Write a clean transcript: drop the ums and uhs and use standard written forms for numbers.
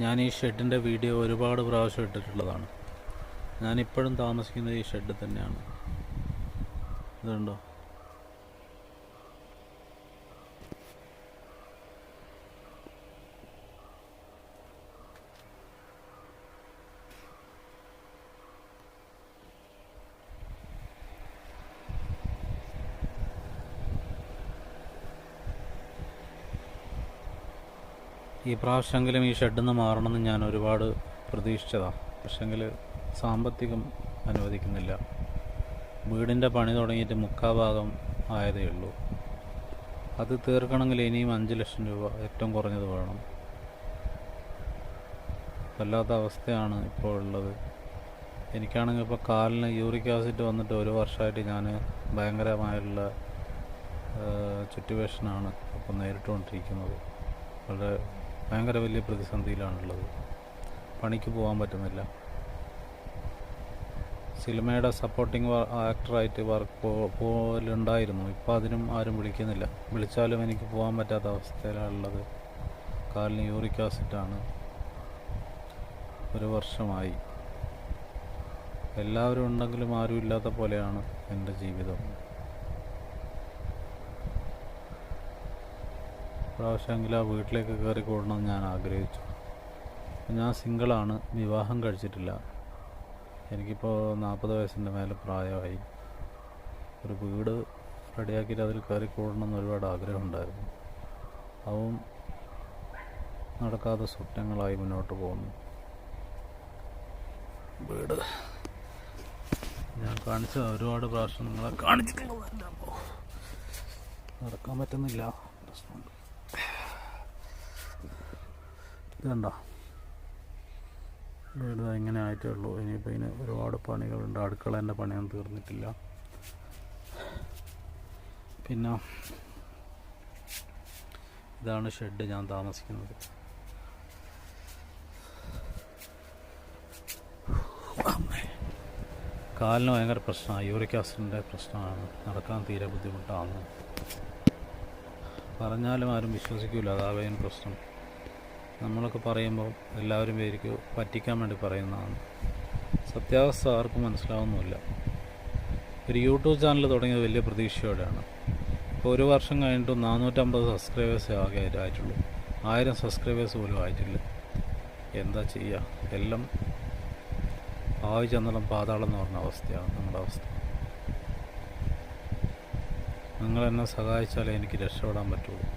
ഞാൻ ഈ ഷെഡിൻ്റെ വീഡിയോ ഒരുപാട് പ്രാവശ്യം ഇട്ടിട്ടുള്ളതാണ്. ഞാനിപ്പോഴും താമസിക്കുന്നത് ഈ ഷെഡിൽ തന്നെയാണ്. ഇതുണ്ടോ? ഈ പ്രാവശ്യമെങ്കിലും ഈ ഷെഡിൽ നിന്ന് മാറണമെന്ന് ഞാൻ ഒരുപാട് പ്രതീക്ഷിച്ചതാണ്. പക്ഷെങ്കിൽ സാമ്പത്തികം അനുവദിക്കുന്നില്ല. വീടിൻ്റെ പണി തുടങ്ങിയിട്ട് 3/4 ഭാഗം ആയതേ ഉള്ളൂ. അത് തീർക്കണമെങ്കിൽ ഇനിയും 5 ലക്ഷം രൂപ ഏറ്റവും കുറഞ്ഞത് വേണം. വല്ലാത്ത അവസ്ഥയാണ് ഇപ്പോൾ ഉള്ളത്. എനിക്കാണെങ്കിൽ ഇപ്പോൾ കാലിന് യൂറിക് ആസിഡ് വന്നിട്ട് 1 വർഷമായിട്ട് ഞാൻ ഭയങ്കരമായുള്ള സിറ്റുവേഷനാണ് ഇപ്പോൾ നേരിട്ടുകൊണ്ടിരിക്കുന്നത്. വളരെ ഭയങ്കര വലിയ പ്രതിസന്ധിയിലാണുള്ളത്. പണിക്ക് പോകാൻ പറ്റുന്നില്ല. സിനിമയുടെ സപ്പോർട്ടിങ് ആക്ടറായിട്ട് വർക്ക് പോലുണ്ടായിരുന്നു. ഇപ്പോൾ അതിനും ആരും വിളിക്കുന്നില്ല. വിളിച്ചാലും എനിക്ക് പോകാൻ പറ്റാത്ത അവസ്ഥയിലാണുള്ളത്. കാലിന് യൂറിക് ആസിഡാണ്. 1 വർഷമായി. എല്ലാവരും ഉണ്ടെങ്കിലും ആരും ഇല്ലാത്ത പോലെയാണ് എൻ്റെ ജീവിതം. പ്രാവശ്യമെങ്കിലും ആ വീട്ടിലേക്ക് കയറി കൂടണമെന്ന് ഞാൻ ആഗ്രഹിച്ചു. ഞാൻ സിംഗിളാണ്, വിവാഹം കഴിച്ചിട്ടില്ല. എനിക്കിപ്പോൾ 40 വയസ്സിൻ്റെ മേലെ പ്രായമായി. ഒരു വീട് റെഡിയാക്കിയിട്ട് അതിൽ കയറി കൂടണമെന്ന് ഒരുപാട് ആഗ്രഹമുണ്ടായിരുന്നു. അതും നടക്കാതെ സ്വപ്നങ്ങളായി മുന്നോട്ട് പോകുന്നു. വീട് ഞാൻ കാണിച്ച ഒരുപാട് പ്രാവശ്യം നിങ്ങളെ കാണിച്ചിട്ടുള്ളതല്ല. നടക്കാൻ പറ്റുന്നില്ല. ഇതുണ്ടോ? വീട് ഇങ്ങനെ ആയിട്ടേ ഉള്ളൂ. ഇനിയിപ്പോൾ ഇതിന് ഒരുപാട് പണികളുണ്ട്. അടുക്കളേൻ്റെ പണിയൊന്നും തീർന്നിട്ടില്ല. പിന്നെ ഇതാണ് ഷെഡ് ഞാൻ താമസിക്കുന്നത്. കാലിന് ഭയങ്കര പ്രശ്നമാണ്. യൂറിക് ആസിഡിൻ്റെ പ്രശ്നമാണ്. നടക്കാൻ തീരെ ബുദ്ധിമുട്ടാണ്. പറഞ്ഞാലും ആരും വിശ്വസിക്കില്ല. അതാവേം പ്രശ്നം. നമ്മളൊക്കെ പറയുമ്പോൾ എല്ലാവരും പേർക്ക് പറ്റിക്കാൻ വേണ്ടി പറയുന്നതാണ്. സത്യാവസ്ഥ ആർക്കും മനസ്സിലാവുന്നുമില്ല. ഒരു യൂട്യൂബ് ചാനൽ തുടങ്ങിയത് വലിയ പ്രതീക്ഷയോടെയാണ്. ഇപ്പോൾ 1 വർഷം കഴിഞ്ഞിട്ട് 450 സബ്സ്ക്രൈബേഴ്സ് ആകെ ആയിട്ടുള്ളൂ. 1000 സബ്സ്ക്രൈബേഴ്സ് പോലും ആയിട്ടില്ല. എന്താ ചെയ്യുക? എല്ലാം ആവി ചെന്നളം പാതാളം എന്ന് പറഞ്ഞ അവസ്ഥയാണ് നമ്മുടെ അവസ്ഥ. നിങ്ങളെന്നെ സഹായിച്ചാലേ എനിക്ക് രക്ഷപ്പെടാൻ പറ്റുള്ളൂ.